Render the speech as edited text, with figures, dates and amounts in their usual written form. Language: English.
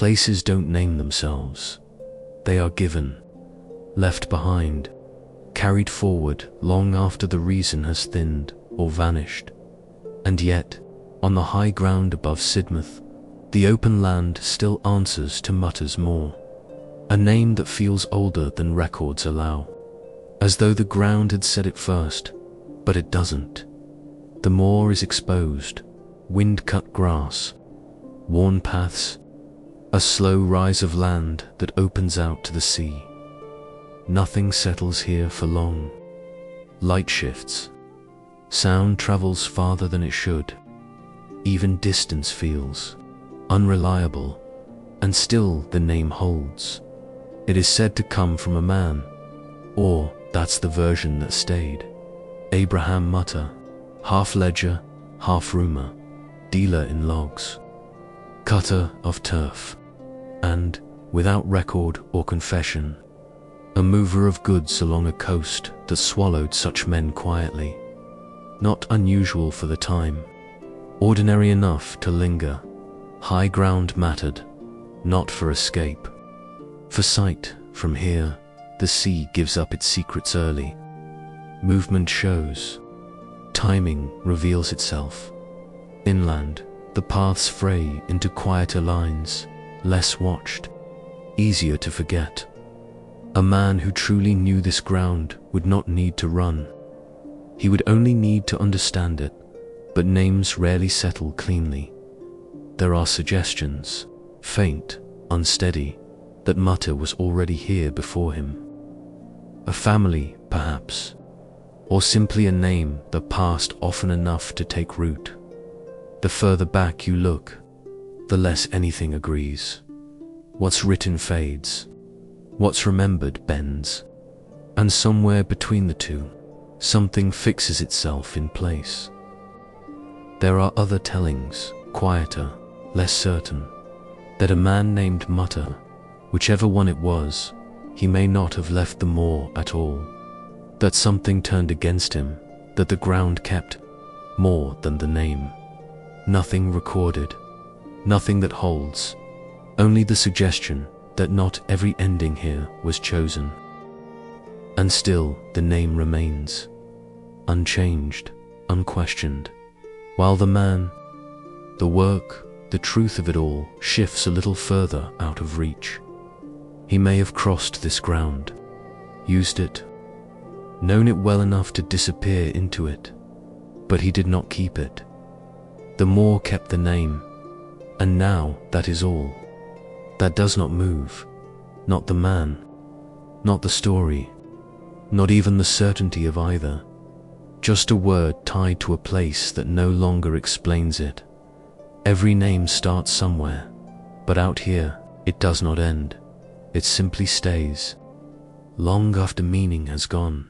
Places don't name themselves. They are given, left behind, carried forward long after the reason has thinned or vanished. And yet, on the high ground above Sidmouth, the open land still answers to Mutters Moor, a name that feels older than records allow, as though the ground had said it first, but it doesn't. The moor is exposed, wind-cut grass, worn paths, a slow rise of land that opens out to the sea. Nothing settles here for long. Light shifts. Sound travels farther than it should. Even distance feels unreliable, and still the name holds. It is said to come from a man, or that's the version that stayed. Abraham Mutter, half ledger, half rumour, dealer in logs, cutter of turf, and, without record or confession, a mover of goods along a coast that swallowed such men quietly. Not unusual for the time, ordinary enough to linger. High ground mattered, not for escape. For sight, from here, the sea gives up its secrets early. Movement shows. Timing reveals itself. Inland, the paths fray into quieter lines, less watched, easier to forget. A man who truly knew this ground would not need to run. He would only need to understand it, but names rarely settle cleanly. There are suggestions, faint, unsteady, that Mutter was already here before him. A family, perhaps, or simply a name that passed often enough to take root. The further back you look, the less anything agrees. What's written fades, what's remembered bends, and somewhere between the two, something fixes itself in place. There are other tellings, quieter, less certain, that a man named Mutter, whichever one it was, he may not have left the moor at all, that something turned against him, that the ground kept more than the name. Nothing recorded, nothing that holds, only the suggestion that not every ending here was chosen. And still the name remains, unchanged, unquestioned, while the man, the work, the truth of it all shifts a little further out of reach. He may have crossed this ground, used it, known it well enough to disappear into it, but he did not keep it. The moor kept the name, and now that is all. That does not move, not the man, not the story, not even the certainty of either, just a word tied to a place that no longer explains it. Every name starts somewhere, but out here it does not end. It simply stays, long after meaning has gone.